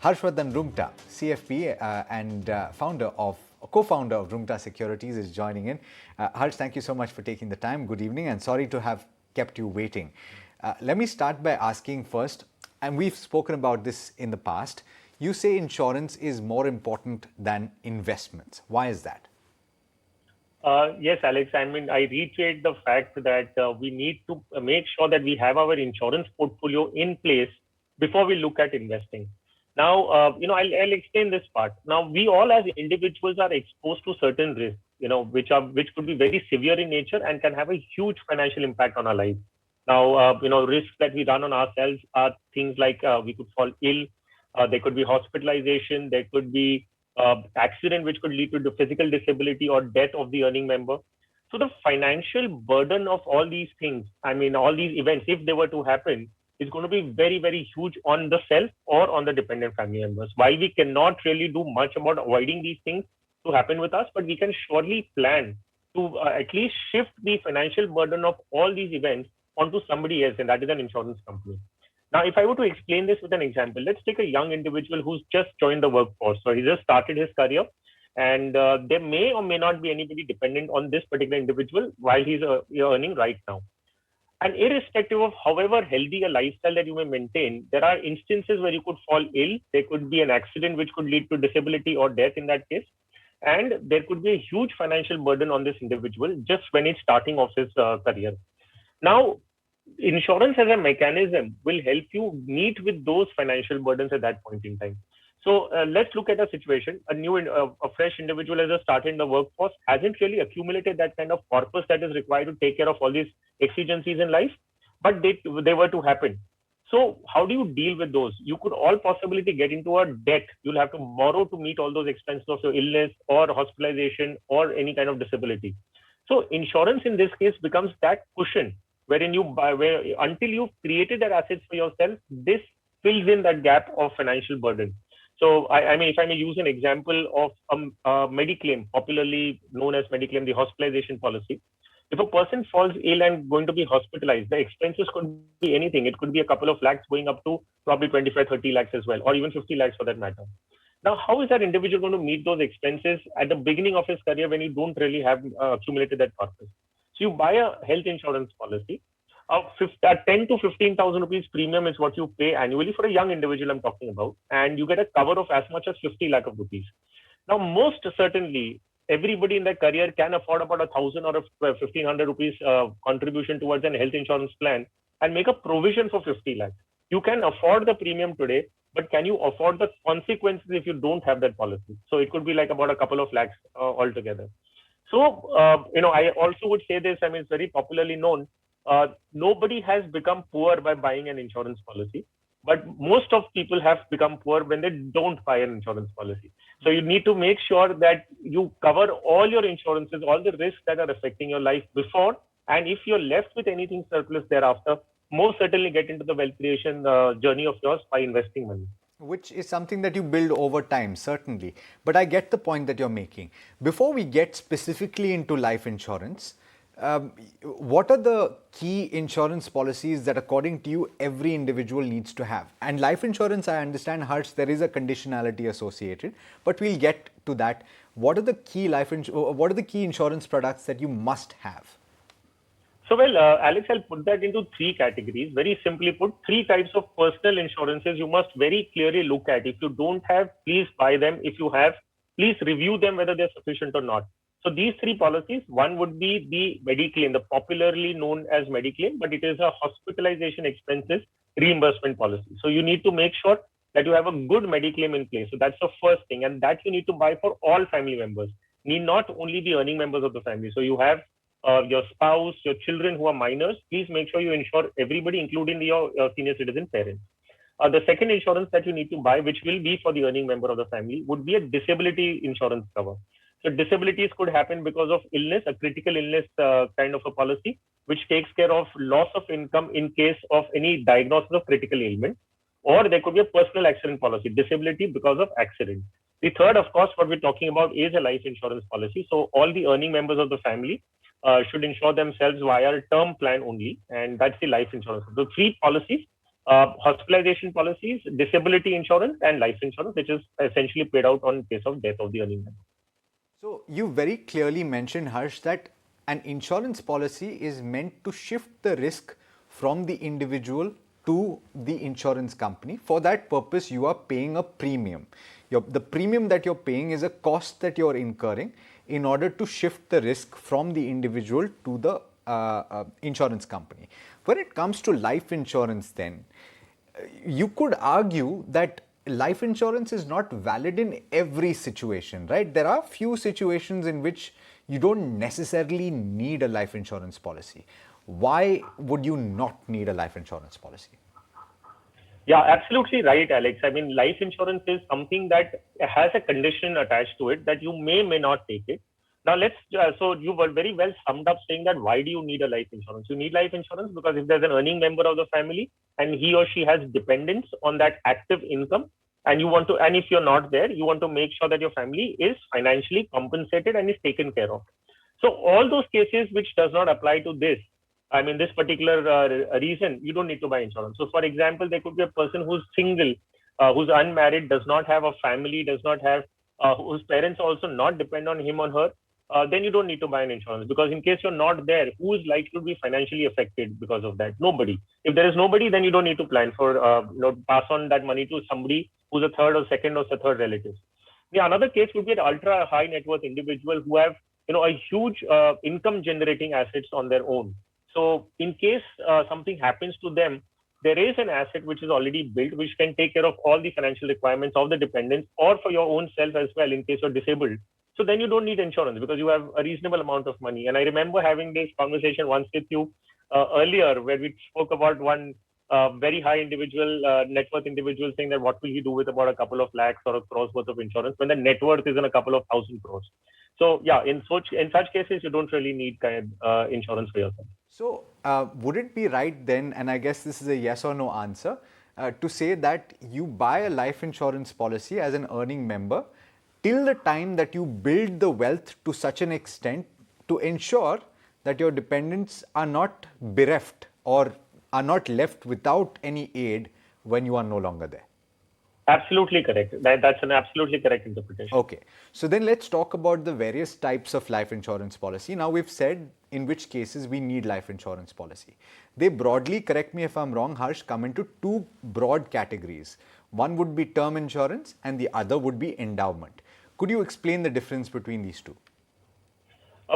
Harshvardhan Roongta, CFP and co-founder of Roongta Securities is joining in. Harsh, thank you so much for taking the time. Good evening and sorry to have kept you waiting. Let me start by asking first, and we've spoken about this in the past, you say insurance is more important than investments. Why is that? Yes, Alex. I mean, I reiterate the fact that we need to make sure that we have our insurance portfolio in place before we look at investing. Now, I'll explain this part. Now, we all as individuals are exposed to certain risks, which could be very severe in nature and can have a huge financial impact on our life. Now, risks that we run on ourselves are things like we could fall ill, there could be hospitalization, there could be accident which could lead to the physical disability or death of the earning member. So the financial burden of all these things, I mean, all these events, if they were to happen, is going to be very, very huge on the self or on the dependent family members. While we cannot really do much about avoiding these things to happen with us, but we can surely plan to at least shift the financial burden of all these events onto somebody else, and that is an insurance company. Now, if I were to explain this with an example, let's take a young individual who's just joined the workforce. So he just started his career, and there may or may not be anybody dependent on this particular individual while he's earning right now. And irrespective of however healthy a lifestyle that you may maintain, there are instances where you could fall ill. There could be an accident which could lead to disability or death in that case. And there could be a huge financial burden on this individual just when he's starting off his career. Now, insurance as a mechanism will help you meet with those financial burdens at that point in time. So let's look at a situation. A fresh individual has just started in the workforce, hasn't really accumulated that kind of corpus that is required to take care of all these exigencies in life, but they were to happen. So how do you deal with those? You could all possibility get into a debt. You'll have to borrow to meet all those expenses of your illness or hospitalization or any kind of disability. So insurance in this case becomes that cushion wherein until you've created that assets for yourself, this fills in that gap of financial burden. So, I mean, if I may use an example of a Mediclaim, popularly known as Mediclaim, the hospitalization policy. If a person falls ill and going to be hospitalized, the expenses could be anything. It could be a couple of lakhs going up to probably 25, 30 lakhs as well, or even 50 lakhs for that matter. Now, how is that individual going to meet those expenses at the beginning of his career when you don't really have accumulated that corpus? So you buy a health insurance policy. 10 to 15,000 rupees premium is what you pay annually for a young individual I'm talking about, and you get a cover of as much as 50 lakh of rupees. Now, most certainly, everybody in their career can afford about 1,000 or 1,500 rupees contribution towards an health insurance plan and make a provision for 50 lakhs. You can afford the premium today, but can you afford the consequences if you don't have that policy? So it could be like about a couple of lakhs altogether. So, I also would say this, I mean, it's very popularly known. Nobody has become poor by buying an insurance policy, but most of people have become poor when they don't buy an insurance policy. So you need to make sure that you cover all your insurances, all the risks that are affecting your life before, and if you're left with anything surplus thereafter, most certainly get into the wealth creation journey of yours by investing money. Which is something that you build over time, certainly. But I get the point that you're making. Before we get specifically into life insurance, what are the key insurance policies that, according to you, every individual needs to have? And life insurance, I understand, Harsh, there is a conditionality associated, but we'll get to that. What are the key insurance products that you must have? So, well, Alex, I'll put that into three categories. Very simply put, three types of personal insurances you must very clearly look at. If you don't have, please buy them. If you have, please review them whether they're sufficient or not. So these three policies, one would be the Mediclaim, the popularly known as Mediclaim, but it is a hospitalization expenses reimbursement policy. So you need to make sure that you have a good Mediclaim in place. So that's the first thing. And that you need to buy for all family members, need not only the earning members of the family. So you have your spouse, your children who are minors, please make sure you insure everybody, including your senior citizen parents. The second insurance that you need to buy, which will be for the earning member of the family, would be a disability insurance cover. So disabilities could happen because of illness, a critical illness kind of a policy, which takes care of loss of income in case of any diagnosis of critical ailment. Or there could be a personal accident policy, disability because of accident. The third, of course, what we're talking about is a life insurance policy. So all the earning members of the family should insure themselves via a term plan only, and that's the life insurance. The three policies hospitalization policies, disability insurance, and life insurance, which is essentially paid out on case of death of the earning member. So you very clearly mentioned, Harsh, that an insurance policy is meant to shift the risk from the individual to the insurance company. For that purpose, you are paying a premium. The premium that you're paying is a cost that you're incurring in order to shift the risk from the individual to the insurance company. When it comes to life insurance, then, you could argue that life insurance is not valid in every situation, right? There are few situations in which you don't necessarily need a life insurance policy. Why would you not need a life insurance policy? Yeah, absolutely right, Alex. I mean, life insurance is something that has a condition attached to it that you may not take it. Now, so you were very well summed up saying that why do you need a life insurance? You need life insurance because if there's an earning member of the family and he or she has dependents on that active income, and if you're not there, you want to make sure that your family is financially compensated and is taken care of. So all those cases which does not apply to this, I mean, this particular reason, you don't need to buy insurance. So, for example, there could be a person who's single, who's unmarried, does not have a family, does not have, whose parents also not depend on him or her. Then you don't need to buy an insurance because in case you're not there, who is likely to be financially affected because of that? Nobody. If there is nobody, then you don't need to plan for, pass on that money to somebody who's a third or second or third relative. The another case would be an ultra high net worth individual who have, a huge income generating assets on their own. So in case something happens to them, there is an asset which is already built, which can take care of all the financial requirements of the dependents or for your own self as well in case you're disabled. So then you don't need insurance because you have a reasonable amount of money. And I remember having this conversation once with you earlier where we spoke about one very high net worth individual saying that what will he do with about a couple of lakhs or a crores worth of insurance when the net worth is in a couple of thousand crores. So yeah, in such cases, you don't really need insurance for yourself. So, would it be right then, and I guess this is a yes or no answer, to say that you buy a life insurance policy as an earning member till the time that you build the wealth to such an extent to ensure that your dependents are not bereft or are not left without any aid when you are no longer there? Absolutely correct. That's an absolutely correct interpretation. Okay. So then let's talk about the various types of life insurance policy. Now we've said in which cases we need life insurance policy. They broadly, correct me if I'm wrong, Harsh, come into two broad categories. One would be term insurance and the other would be endowment. Could you explain the difference between these two?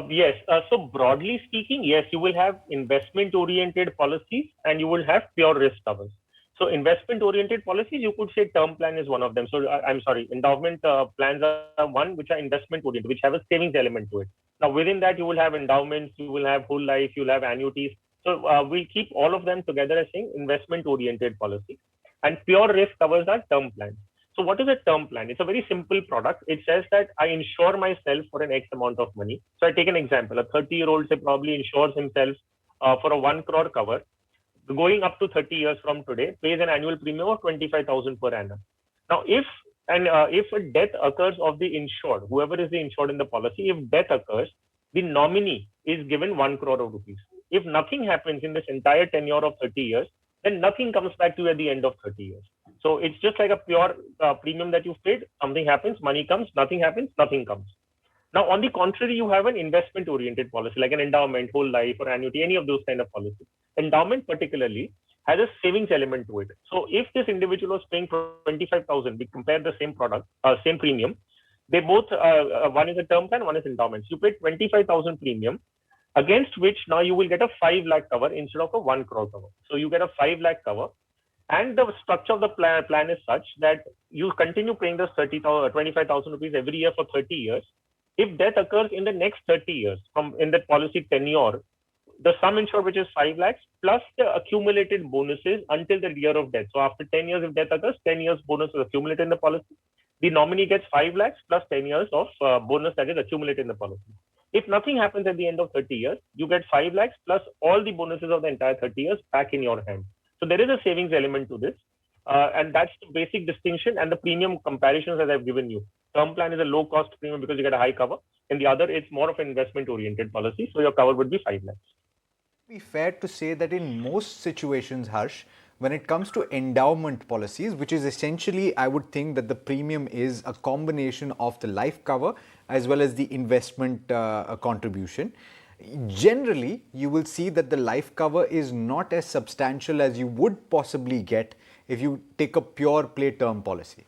Yes. So broadly speaking, yes, you will have investment-oriented policies and you will have pure risk covers. So investment-oriented policies, you could say term plan is one of them. So I'm sorry, endowment plans are one which are investment-oriented, which have a savings element to it. Now within that, you will have endowments, you will have whole life, you will have annuities. So we keep all of them together as saying investment-oriented policy. And pure risk covers are term plans. So what is a term plan? It's a very simple product. It says that I insure myself for an X amount of money. So I take an example. A 30-year-old say probably insures himself for a 1 crore cover. Going up to 30 years from today, pays an annual premium of 25,000 per annum. Now, if a death occurs of the insured, whoever is the insured in the policy, if death occurs, the nominee is given 1 crore of rupees. If nothing happens in this entire tenure of 30 years, then nothing comes back to you at the end of 30 years. So it's just like a pure premium that you've paid. Something happens, money comes, nothing happens, nothing comes. Now, on the contrary, you have an investment-oriented policy like an endowment, whole life, or annuity, any of those kind of policies. Endowment particularly has a savings element to it. So if this individual was paying 25,000, we compare the same product, same premium. They both, one is a term plan, one is endowment. So you pay 25,000 premium, against which now you will get a 5 lakh cover instead of a 1 crore cover. So you get a 5 lakh cover. And the structure of the plan is such that you continue paying the 25,000 rupees every year for 30 years. If death occurs in the next 30 years from in that policy tenure, the sum insured, which is 5 lakhs, plus the accumulated bonuses until the year of death. So after 10 years, if death occurs, 10 years bonus is accumulated in the policy. The nominee gets 5 lakhs plus 10 years of bonus that is accumulated in the policy. If nothing happens at the end of 30 years, you get 5 lakhs plus all the bonuses of the entire 30 years back in your hand. So there is a savings element to this. And that's the basic distinction and the premium comparisons that I've given you. Term plan is a low cost premium because you get a high cover. And the other, it's more of an investment oriented policy. So your cover would be 5 lakhs. Be fair to say that in most situations, Harsh, when it comes to endowment policies, which is essentially, I would think that the premium is a combination of the life cover as well as the investment contribution. Generally, you will see that the life cover is not as substantial as you would possibly get if you take a pure play term policy.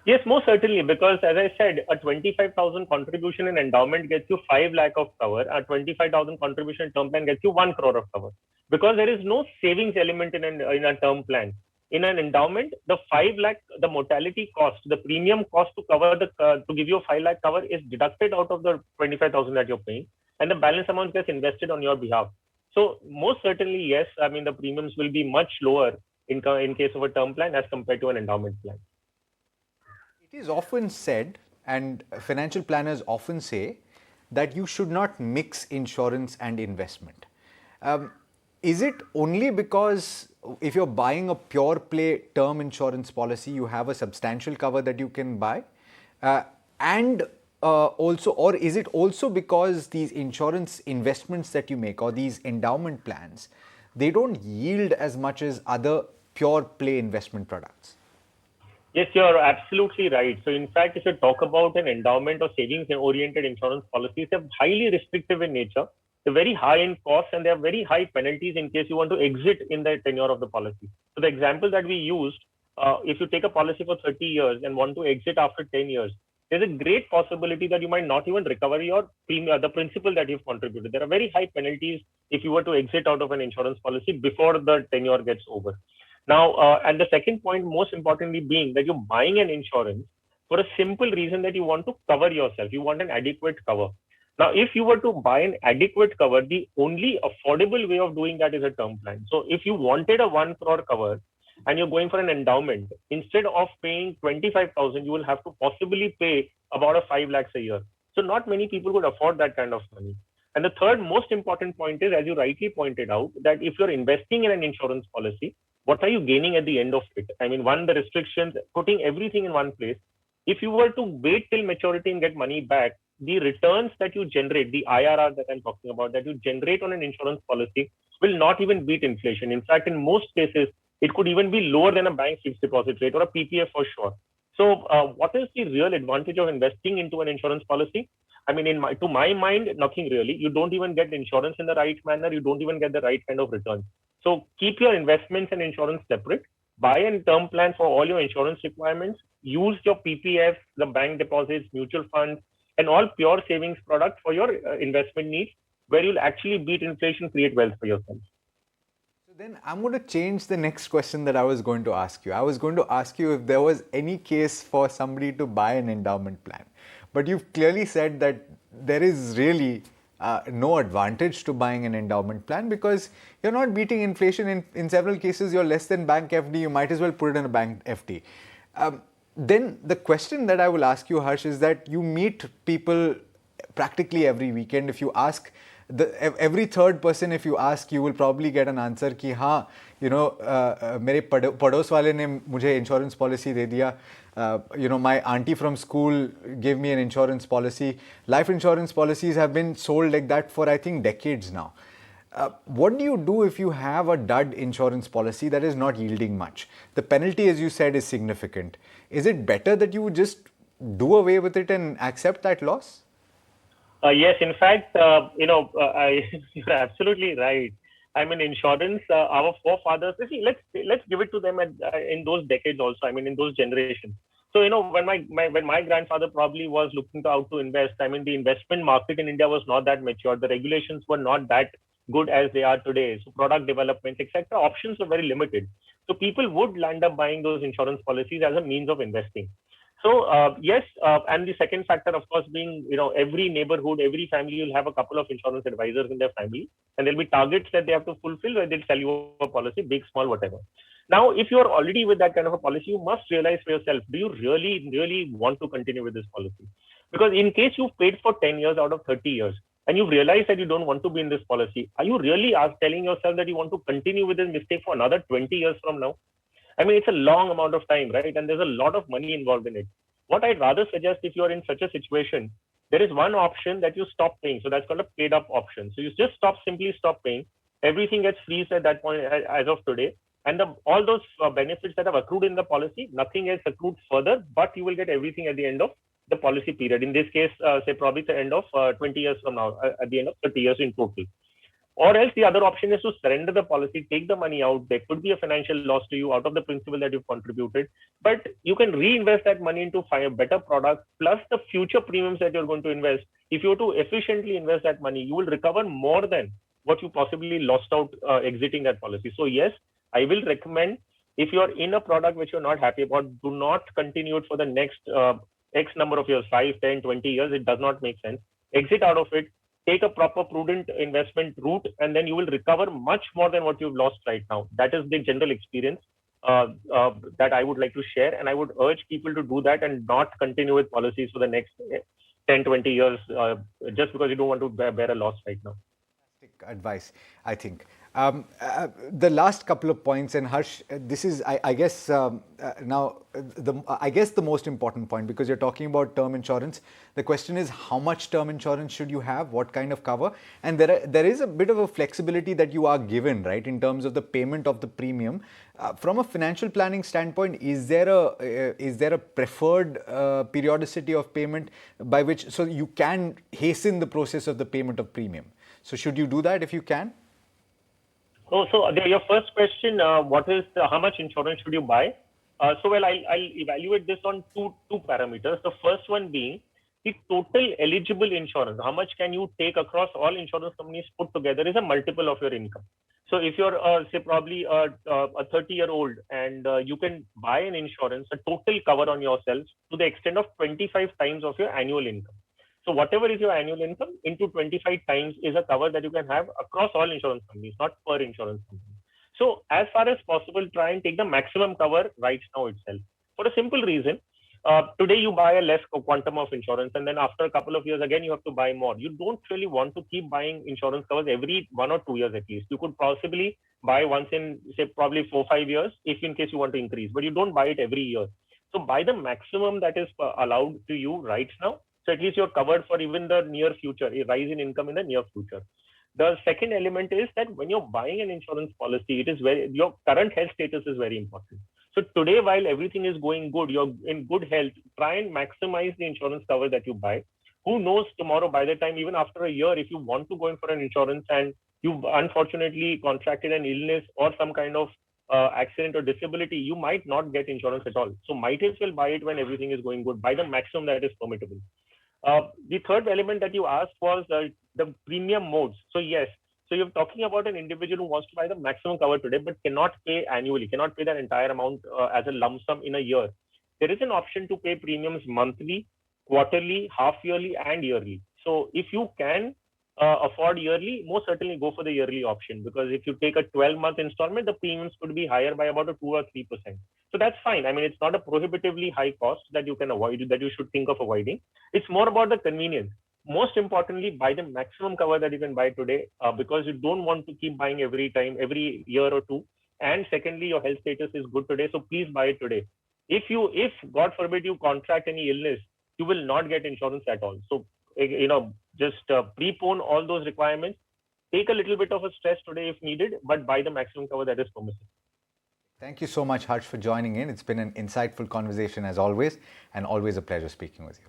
Yes, most certainly, because as I said, a 25,000 contribution in endowment gets you 5 lakh of cover. A 25,000 contribution in term plan gets you 1 crore of cover. Because there is no savings element in a term plan. In an endowment, the 5 lakh, the mortality cost, the premium cost to cover to give you a 5 lakh cover is deducted out of the 25,000 that you're paying, and the balance amount gets invested on your behalf. So most certainly, yes, I mean the premiums will be much lower in case of a term plan as compared to an endowment plan. It is often said, and financial planners often say, that you should not mix insurance and investment. Is it only because if you're buying a pure play term insurance policy, you have a substantial cover that you can buy? And also, or is it also because these insurance investments that you make or these endowment plans, they don't yield as much as other pure play investment products? Yes, you're absolutely right. So, in fact, if you talk about an endowment or savings oriented insurance policies, they're highly restrictive in nature. They're very high in cost and they have very high penalties in case you want to exit in the tenure of the policy. So, the example that we used, if you take a policy for 30 years and want to exit after 10 years, there's a great possibility that you might not even recover your premium, the principal that you've contributed. There are very high penalties if you were to exit out of an insurance policy before the tenure gets over. Now, and the second point, most importantly, being that you're buying an insurance for a simple reason that you want to cover yourself. You want an adequate cover. Now, if you were to buy an adequate cover, the only affordable way of doing that is a term plan. So, if you wanted a 1 crore cover and you're going for an endowment, instead of paying 25,000, you will have to possibly pay about a 5 lakhs a year. So, not many people could afford that kind of money. And the third most important point is, as you rightly pointed out, that if you're investing in an insurance policy, what are you gaining at the end of it? I mean, one, the restrictions, putting everything in one place. If you were to wait till maturity and get money back, the returns that you generate, the IRR that I'm talking about, that you generate on an insurance policy will not even beat inflation. In fact, in most cases, it could even be lower than a bank fixed deposit rate or a PPF for sure. So, what is the real advantage of investing into an insurance policy? I mean, to my mind, nothing really. You don't even get insurance in the right manner. You don't even get the right kind of return. So keep your investments and insurance separate. Buy a term plan for all your insurance requirements. Use your PPF, the bank deposits, mutual funds, and all pure savings products for your investment needs, where you'll actually beat inflation, create wealth for yourself. So then I'm going to change the next question that I was going to ask you. I was going to ask you if there was any case for somebody to buy an endowment plan. But you've clearly said that there is really no advantage to buying an endowment plan because you're not beating inflation. In several cases, you're less than bank FD. You might as well put it in a bank FD. Then the question that I will ask you, Harsh, is that you meet people practically every weekend. If you ask every third person, if you ask, you will probably get an answer कि हाँ, you know, मेरे पड़ोस वाले ने मुझे insurance policy दे दिया. You know, my auntie from school gave me an insurance policy. Life insurance policies have been sold like that for, I think, decades now. What do you do if you have a dud insurance policy that is not yielding much? The penalty, as you said, is significant. Is it better that you just do away with it and accept that loss? Yes, in fact, you're absolutely right. I mean, insurance, our forefathers, see, let's give it to them in those decades also. I mean, in those generations. So, you know, when my grandfather probably was looking out to invest, I mean, the investment market in India was not that mature. The regulations were not that good as they are today. So, product development, etc., options were very limited. So, people would land up buying those insurance policies as a means of investing. So yes, and the second factor, of course, being, you know, every neighborhood, every family will have a couple of insurance advisors in their family, and there'll be targets that they have to fulfill where they'll sell you a policy, big, small, whatever. Now, if you are already with that kind of a policy, you must realize for yourself, do you really want to continue with this policy? Because in case you've paid for 10 years out of 30 years, and you've realized that you don't want to be in this policy, are you really telling yourself that you want to continue with this mistake for another 20 years from now? I mean, it's a long amount of time, right? And there's a lot of money involved in it. What I'd rather suggest, if you're in such a situation, there is one option that you stop paying. So that's called a paid up option. So you just simply stop paying. Everything gets freezed at that point as of today. And all those benefits that have accrued in the policy, nothing has accrued further, but you will get everything at the end of the policy period. In this case, say probably the end of 20 years from now, at the end of 30 years in total. Or else the other option is to surrender the policy, take the money out. There could be a financial loss to you out of the principal that you've contributed, but you can reinvest that money into a better product plus the future premiums that you're going to invest. If you were to efficiently invest that money, you will recover more than what you possibly lost out exiting that policy. So yes, I will recommend, if you're in a product which you're not happy about, do not continue it for the next X number of years, 5, 10, 20 years. It does not make sense. Exit out of it, take a proper prudent investment route, and then you will recover much more than what you've lost right now. That is the general experience that I would like to share. And I would urge people to do that and not continue with policies for the next 10, 20 years just because you don't want to bear a loss right now. Advice, I think. The last couple of points, and Harsh, this is, I guess, now, I guess the most important point, because you're talking about term insurance. The question is, how much term insurance should you have? What kind of cover? And there is a bit of a flexibility that you are given, right, in terms of the payment of the premium. From a financial planning standpoint, is there a preferred periodicity of payment by which, so you can hasten the process of the payment of premium? So should you do that if you can? So your first question, how much insurance should you buy? I'll evaluate this on two parameters. The first one being the total eligible insurance. How much can you take across all insurance companies put together is a multiple of your income. So if you're say probably a 30-year-old and you can buy an insurance, a total cover on yourself to the extent of 25 times of your annual income. So whatever is your annual income into 25 times is a cover that you can have across all insurance companies, not per insurance company. So as far as possible, try and take the maximum cover right now itself. For a simple reason, today you buy a less quantum of insurance, and then after a couple of years, again, you have to buy more. You don't really want to keep buying insurance covers every 1 or 2 years at least. You could possibly buy once in, say, probably 4 or 5 years, if in case you want to increase, but you don't buy it every year. So buy the maximum that is allowed to you right now. So at least you're covered for even the near future, a rise in income in the near future. The second element is that when you're buying an insurance policy, your current health status is very important. So today, while everything is going good, you're in good health, try and maximize the insurance cover that you buy. Who knows tomorrow, by the time, even after a year, if you want to go in for an insurance and you've unfortunately contracted an illness or some kind of accident or disability, you might not get insurance at all. So might as well buy it when everything is going good, buy the maximum that is permittable. The third element that you asked was the premium modes. So yes, so you're talking about an individual who wants to buy the maximum cover today, but cannot pay annually, cannot pay that entire amount as a lump sum in a year. There is an option to pay premiums monthly, quarterly, half yearly, and yearly. So if you can afford yearly, most certainly go for the yearly option, because if you take a 12-month installment, the premiums could be higher by about a 2 or 3%. So that's fine. I mean, it's not a prohibitively high cost that you can avoid, that you should think of avoiding. It's more about the convenience. Most importantly, buy the maximum cover that you can buy today, because you don't want to keep buying every time, every year or two. And secondly, your health status is good today, so please buy it today. If God forbid, you contract any illness, you will not get insurance at all. So just prepone all those requirements. Take a little bit of a stress today if needed, but buy the maximum cover that is permissible. Thank you so much, Harsh, for joining in. It's been an insightful conversation as always, and always a pleasure speaking with you.